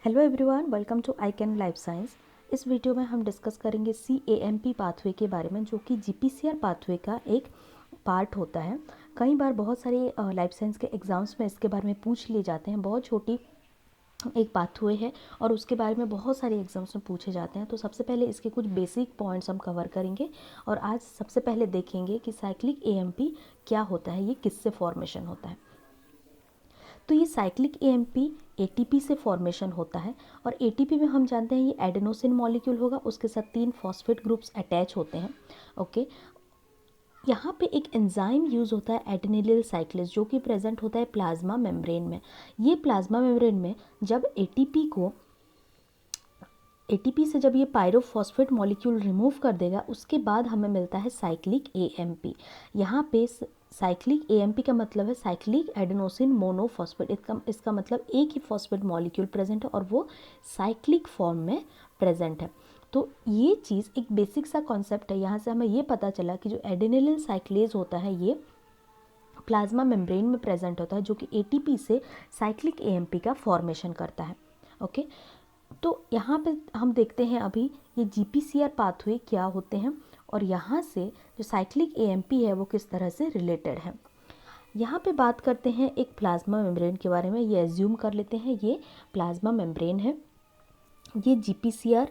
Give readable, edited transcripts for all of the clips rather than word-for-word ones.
Hello everyone, welcome to iCan life science. इस video में हम डिस्कस करेंगे CAMP पाथवे के बारे में, जो कि GPCR पाथवे का एक पार्ट होता है। कई बार बहुत सारे लाइफ साइंस के एग्ज़ाम्स में इसके बारे में पूछ लिए जाते हैं। बहुत छोटी एक पाथवे है और उसके बारे में बहुत सारे एग्जाम्स में पूछे जाते हैं। तो सबसे पहले इसके कुछ बेसिक पॉइंट्स हम कवर करेंगे और आज सबसे पहले देखेंगे कि साइक्लिक AMP क्या होता है, ये किससे फॉर्मेशन होता है। तो ये साइक्लिक AMP ATP से फॉर्मेशन होता है और ATP में हम जानते हैं ये एडेनोसिन मॉलिक्यूल होगा, उसके साथ 3 फॉस्फेट ग्रुप्स अटैच होते हैं। ओके, यहाँ पे एक एंजाइम यूज़ होता है एडेनिलिल साइक्लेज, जो कि प्रेजेंट होता है प्लाज्मा मेम्ब्रेन में। ये प्लाज्मा मेम्ब्रेन में जब ATP से जब ये पायरोफॉस्फेट मॉलिक्यूल रिमूव कर देगा, उसके बाद हमें मिलता है साइक्लिक AMP। यहाँ पे साइक्लिक AMP का मतलब है साइक्लिक एडेनोसिन मोनोफॉस्फेट। इसका मतलब एक ही फॉस्फेट मॉलिक्यूल प्रेजेंट है और वो साइक्लिक फॉर्म में प्रेजेंट है। तो ये चीज़ एक बेसिक सा कॉन्सेप्ट है। यहाँ से हमें ये पता चला कि जो एडेनिलिल साइक्लेज होता है ये प्लाज्मा मेम्ब्रेन में प्रेजेंट होता है, जो कि ATP से साइक्लिक AMP का फॉर्मेशन करता है। ओके, तो यहाँ पे हम देखते हैं अभी ये GPCR पाथवे क्या होते हैं और यहाँ से जो साइक्लिक AMP है वो किस तरह से रिलेटेड है। यहाँ पे बात करते हैं एक प्लाज्मा मेम्ब्रेन के बारे में। ये एज्यूम कर लेते हैं ये प्लाज्मा मेम्ब्रेन है, ये GPCR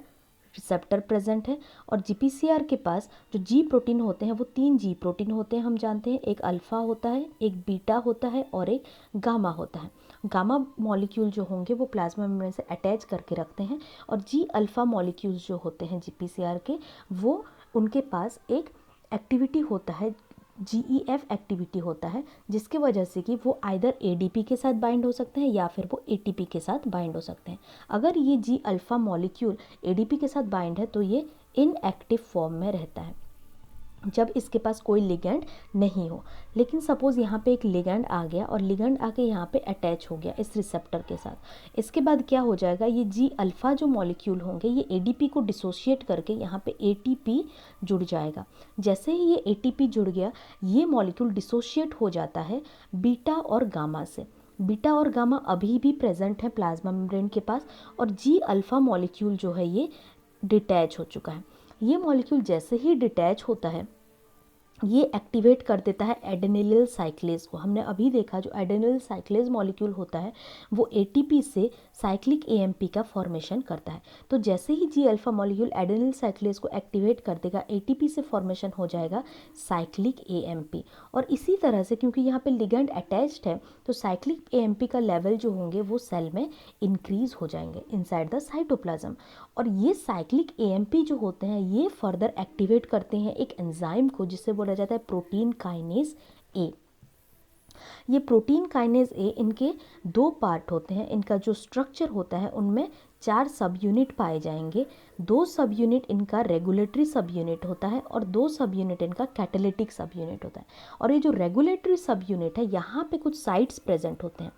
रिसेप्टर प्रेजेंट है और GPCR के पास जो G प्रोटीन होते हैं वो 3 G प्रोटीन होते हैं, हम जानते हैं। एक अल्फ़ा होता है, एक बीटा होता है और एक गामा होता है। गामा मॉलिक्यूल जो होंगे वो प्लाज्मा मेम्ब्रेन से अटैच करके रखते हैं और G अल्फ़ा मॉलिक्यूल्स जो होते हैं GPCR के, वो उनके पास एक एक्टिविटी होता है, GEF एक्टिविटी होता है, जिसके वजह से कि वो आइदर ADP के साथ बाइंड हो सकते हैं या फिर वो ATP के साथ बाइंड हो सकते हैं। अगर ये G अल्फ़ा मॉलिक्यूल ADP के साथ बाइंड है तो ये इनएक्टिव फॉर्म में रहता है जब इसके पास कोई लिगेंड नहीं हो। लेकिन सपोज़ यहाँ पे एक लिगेंड आ गया और लिगेंड आके यहाँ पे अटैच हो गया इस रिसेप्टर के साथ, इसके बाद क्या हो जाएगा, ये G अल्फ़ा जो मॉलिक्यूल होंगे ये ADP को डिसोशिएट करके यहाँ पे ATP जुड़ जाएगा। जैसे ही ये ATP जुड़ गया, ये मॉलिक्यूल डिसोशिएट हो जाता है बीटा और गामा से। बीटा और गामा अभी भी प्रेजेंट है प्लाज्मा मेम्ब्रेन के पास और G अल्फ़ा मॉलिक्यूल जो है ये डिटैच हो चुका है। ये मॉलिक्यूल जैसे ही डिटैच होता है ये एक्टिवेट कर देता है एडेनिलिल साइक्लेज को। हमने अभी देखा जो एडेनिलिल साइक्लेज मॉलिक्यूल होता है वो ATP से साइक्लिक AMP का फॉर्मेशन करता है। तो जैसे ही G अल्फ़ा मॉलिक्यूल एडेनिलिल साइक्लेज को एक्टिवेट कर देगा, ATP से फॉर्मेशन हो जाएगा साइक्लिक AMP। और इसी तरह से क्योंकि यहाँ पे लिगेंड अटैच्ड है तो साइक्लिक AMP का लेवल जो होंगे वो सेल में इंक्रीज हो जाएंगे इनसाइड द साइटोप्लाज्म। और ये साइक्लिक AMP जो होते हैं ये फर्दर एक्टिवेट करते हैं एक एंजाइम को जिससे बोला जाता है प्रोटीन काइनेज A। ये प्रोटीन काइनेज A, इनके 2 पार्ट होते हैं। इनका जो स्ट्रक्चर होता है उनमें 4 सब यूनिट पाए जाएंगे। 2 सब यूनिट इनका रेगुलेटरी सब यूनिट होता है और 2 सब यूनिट इनका कैटालिटिक सब यूनिट होता है। और ये जो रेगुलेटरी सब यूनिट है यहाँ पे कुछ साइट्स प्रेजेंट होते हैं।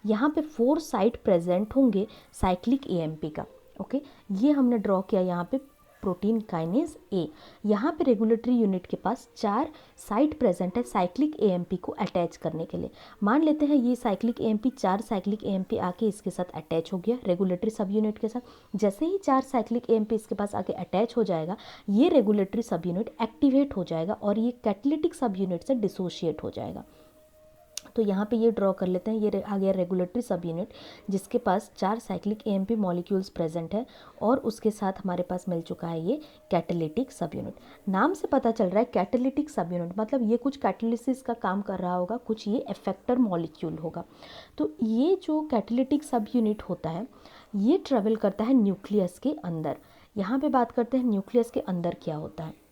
यहाँ पे 4 साइट प्रेजेंट होंगे साइक्लिक AMP का। ओके, ये हमने ड्रॉ किया यहाँ पे प्रोटीन काइनेज A। यहाँ पे रेगुलेटरी यूनिट के पास 4 साइट प्रेजेंट है साइक्लिक AMP को अटैच करने के लिए। मान लेते हैं ये साइक्लिक AMP 4 साइक्लिक AMP आके इसके साथ अटैच हो गया रेगुलेटरी सब यूनिट के साथ। जैसे ही 4 साइक्लिक AMP इसके पास आके अटैच हो जाएगा, ये रेगुलेटरी सब यूनिट एक्टिवेट हो जाएगा और ये कैटालिटिक सब यूनिट से डिसोशिएट हो जाएगा। तो यहाँ पे ये ड्रॉ कर लेते हैं, ये आ गया रेगुलेटरी सब यूनिट जिसके पास 4 साइक्लिक AMP मॉलिक्यूल्स प्रेजेंट है और उसके साथ हमारे पास मिल चुका है ये कैटालिटिक सब यूनिट। नाम से पता चल रहा है कैटालिटिक सब यूनिट मतलब ये कुछ कैटालिसिस का काम कर रहा होगा, कुछ ये इफेक्टर मॉलिक्यूल होगा। तो ये जो कैटालिटिक सब यूनिट होता है ये ट्रेवल करता है न्यूक्लियस के अंदर। यहाँ पे बात करते हैं न्यूक्लियस के अंदर क्या होता है।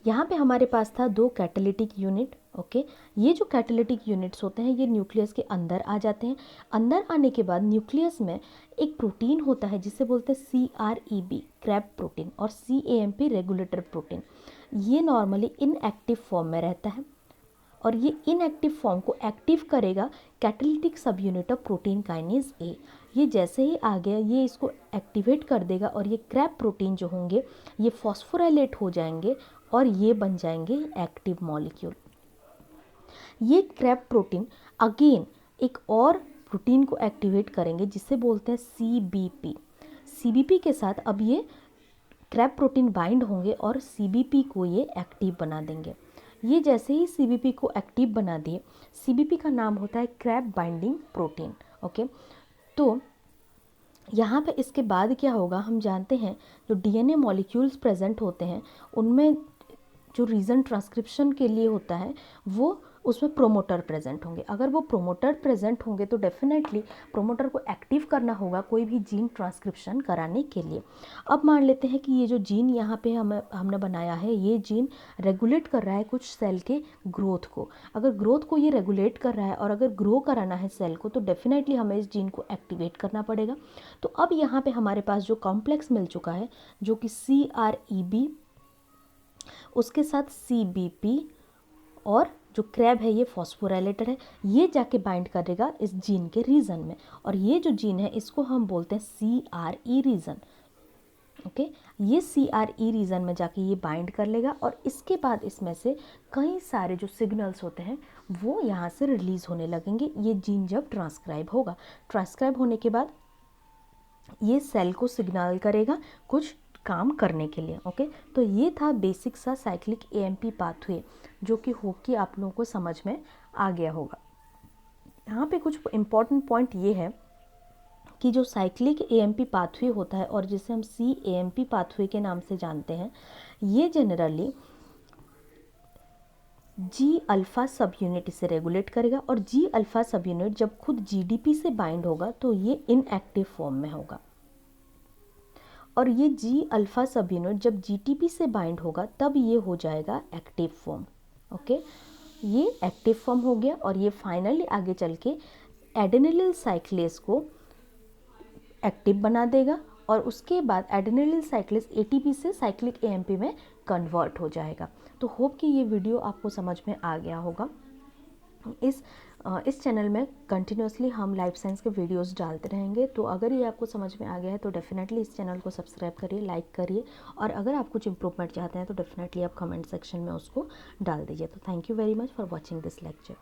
यहाँ पे हमारे पास था 2 कैटालिटिक यूनिट। ओके, ये जो कैटालिटिक यूनिट्स होते हैं ये न्यूक्लियस के अंदर आ जाते हैं। अंदर आने के बाद न्यूक्लियस में एक प्रोटीन होता है जिसे बोलते हैं CREB क्रैब प्रोटीन और CAMP रेगुलेटर प्रोटीन। ये नॉर्मली इनएक्टिव फॉर्म में रहता है और ये इनएक्टिव फॉर्म को एक्टिव करेगा कैटालिटिक सब unit of protein kinase A। ये जैसे ही आ गया ये इसको एक्टिवेट कर देगा और ये क्रैब प्रोटीन जो होंगे ये फॉस्फोराइलेट हो जाएंगे और ये बन जाएंगे एक्टिव मॉलिक्यूल। ये क्रैब प्रोटीन अगेन एक और प्रोटीन को एक्टिवेट करेंगे जिसे बोलते हैं सीबीपी। सीबीपी के साथ अब ये क्रैब प्रोटीन बाइंड होंगे और सीबीपी को ये एक्टिव बना देंगे। ये जैसे ही सीबीपी को एक्टिव बना दिए, सीबीपी का नाम होता है क्रैब बाइंडिंग प्रोटीन। ओके, तो यहाँ पे इसके बाद क्या होगा हम जानते हैं, जो डीएनए मॉलिक्यूल्स प्रेजेंट होते हैं उनमें जो रीजन ट्रांसक्रिप्शन के लिए होता है वो उसमें प्रोमोटर प्रेजेंट होंगे। अगर वो प्रोमोटर प्रेजेंट होंगे तो डेफिनेटली प्रोमोटर को एक्टिव करना होगा कोई भी जीन ट्रांसक्रिप्शन कराने के लिए। अब मान लेते हैं कि ये जो जीन यहाँ पे हमने बनाया है, ये जीन रेगुलेट कर रहा है कुछ सेल के ग्रोथ को। अगर ग्रोथ को ये रेगुलेट कर रहा है और अगर ग्रो कराना है सेल को तो डेफिनेटली हमें इस जीन को एक्टिवेट करना पड़ेगा। तो अब यहाँ पे हमारे पास जो कॉम्प्लेक्स मिल चुका है जो कि CREB, उसके साथ CBP और जो क्रैब है ये फॉस्फोराइलेटेड है, ये जाके बाइंड करेगा इस जीन के रीजन में, और ये जो जीन है इसको हम बोलते हैं CRE रीजन। ओके, ये CRE रीजन में जाके ये बाइंड कर लेगा और इसके बाद इसमें से कई सारे जो सिग्नल्स होते हैं वो यहाँ से रिलीज होने लगेंगे। ये जीन जब ट्रांसक्राइब होगा, ट्रांसक्राइब होने के बाद ये सेल को सिग्नल करेगा कुछ काम करने के लिए। ओके, तो ये था बेसिक सा साइक्लिक AMP पाथवे जो कि होप कि आप लोगों को समझ में आ गया होगा। यहाँ पे कुछ इम्पॉर्टेंट पॉइंट ये है कि जो साइक्लिक AMP पाथवे होता है और जिसे हम CAMP पाथवे के नाम से जानते हैं, ये जनरली G अल्फ़ा सब यूनिट इसे रेगुलेट करेगा और G अल्फ़ा सब यूनिट जब खुद GDP से बाइंड होगा तो ये इनएक्टिव फॉर्म में होगा, और ये G अल्फ़ा सब यूनिट जब GTP से बाइंड होगा तब ये हो जाएगा एक्टिव फॉर्म। ओके, ये एक्टिव फॉर्म हो गया और ये फाइनली आगे चल के एडेनिलिल साइक्लेस को एक्टिव बना देगा और उसके बाद एडेनिलिल साइक्लेस ATP से साइक्लिक AMP में कन्वर्ट हो जाएगा। तो होप कि ये वीडियो आपको समझ में आ गया होगा। इस चैनल में कंटिन्यूसली हम लाइफ साइंस के वीडियोस डालते रहेंगे, तो अगर ये आपको समझ में आ गया है तो डेफिनेटली इस चैनल को सब्सक्राइब करिए, लाइक करिए, और अगर आप कुछ इम्प्रूवमेंट चाहते हैं तो डेफिनेटली आप कमेंट सेक्शन में उसको डाल दीजिए। तो thank you very much for watching this lecture.